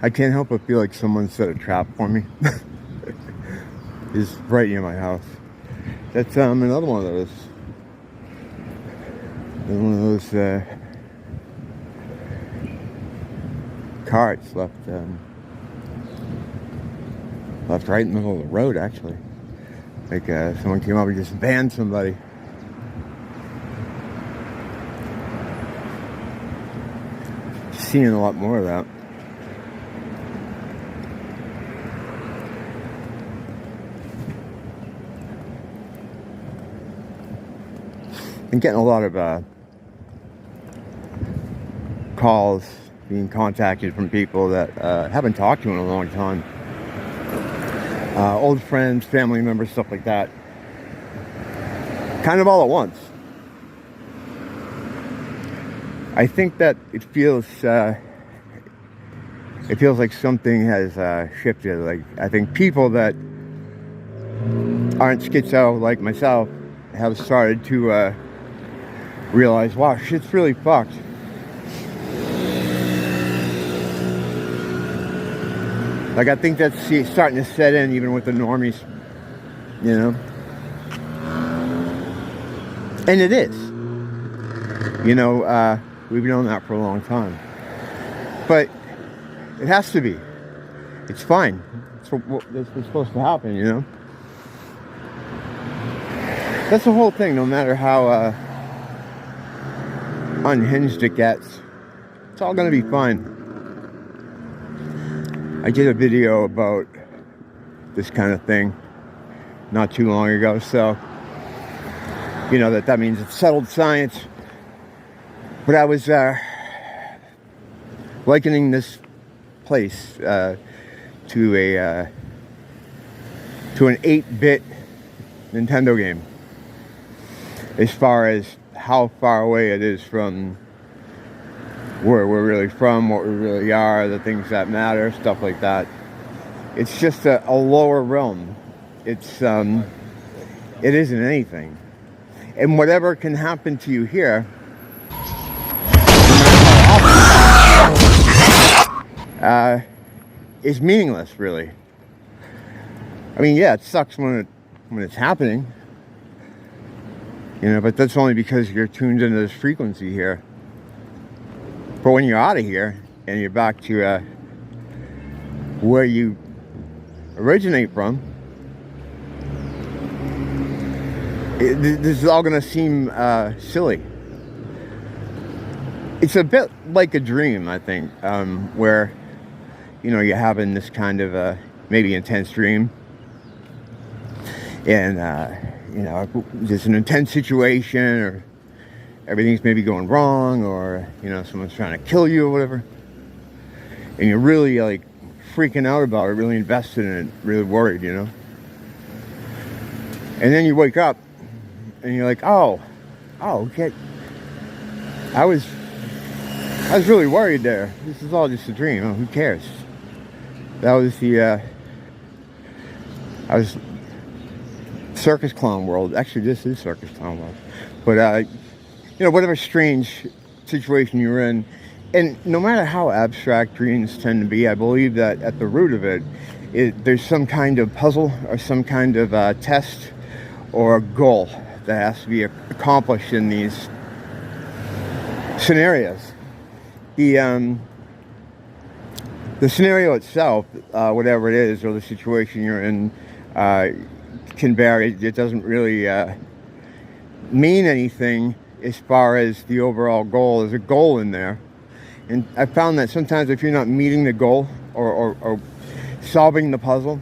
I can't help but feel like someone set a trap for me. It's right near my house. That's another one of those. Carts left right in the middle of the road, actually. Like someone came up and just banned somebody. Seeing a lot more of that. I'm getting a lot of calls, being contacted from people that haven't talked to in a long time. Old friends, family members, stuff like that. Kind of all at once. I think that it feels like something has shifted. Like, I think people that aren't schizo like myself have started to realize, wow, shit's really fucked. Like, I think that's starting to set in even with the normies, you know? And it is. You know, we've known that for a long time. But it has to be. It's fine. It's what's supposed to happen, you know? That's the whole thing, no matter how unhinged it gets. It's all going to be fine. I did a video about this kind of thing not too long ago, so you know that means it's settled science. But I was likening this place to an 8-bit Nintendo game, as far as how far away it is from where we're really from, what we really are, the things that matter, stuff like that. It's just a lower realm. It isn't anything. And whatever can happen to you here, is meaningless, really. I mean, yeah, it sucks when it's happening, you know, but that's only because you're tuned into this frequency here. But when you're out of here and you're back to where you originate from, this is all going to seem silly. It's a bit like a dream, I think, where, you know, you're having this kind of maybe intense dream, and you know, there's an intense situation, or everything's maybe going wrong, or, you know, someone's trying to kill you or whatever, and you're really like freaking out about it, really invested in it, really worried, you know. And then you wake up and you're like, oh, okay, I was really worried there. This is all just a dream. Oh, who cares? That was I was circus clown world. Actually, this is circus clown world. But you know, whatever strange situation you're in, and no matter how abstract dreams tend to be, I believe that at the root of it, there's some kind of puzzle or some kind of test or a goal that has to be accomplished in these scenarios. The scenario itself, whatever it is, or the situation you're in, can vary. It doesn't really mean anything as far as the overall goal. There's a goal in there, and I found that sometimes if you're not meeting the goal or solving the puzzle,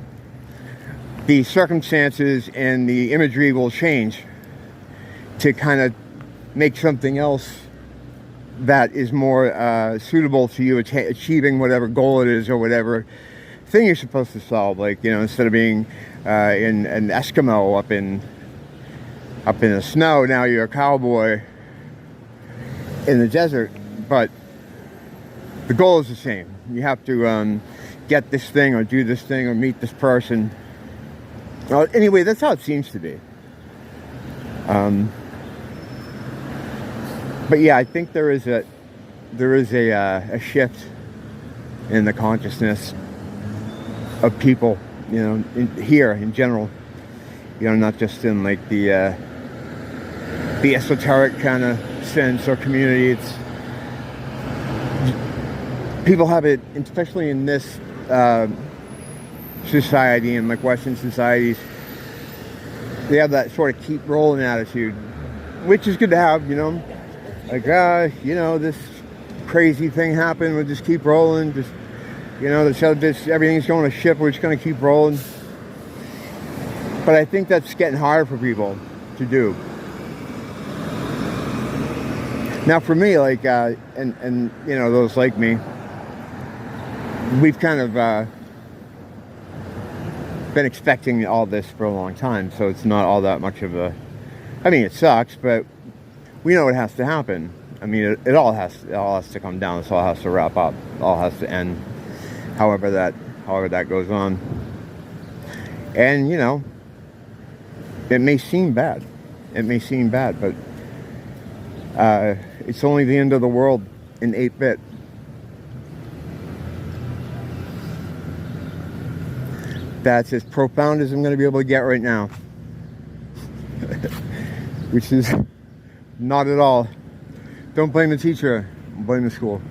the circumstances and the imagery will change to kind of make something else that is more suitable to you achieving whatever goal it is or whatever thing you're supposed to solve. Like, you know, instead of being in an Eskimo up in the snow, now you're a cowboy in the desert. But the goal is the same. You have to get this thing or do this thing or meet this person. Well, anyway, that's how it seems to be. But yeah, I think there is a shift in the consciousness of people, here in general, not just in like the esoteric kind of sense or community. It's people have it, especially in this society and like Western societies, they have that sort of keep rolling attitude, which is good to have, like, this crazy thing happened, we'll just keep rolling, just, everything's going to shit, we're just going to keep rolling. But I think that's getting hard for people to do. Now for me, like, and those like me, we've kind of been expecting all this for a long time, so it's not all that much of a, it sucks, but we know it has to happen. It all has to come down. This all has to wrap up. It all has to end. However that goes on. And it may seem bad. But it's only the end of the world in 8-bit. That's as profound as I'm going to be able to get right now. Which is not at all. Don't blame the teacher, blame the school.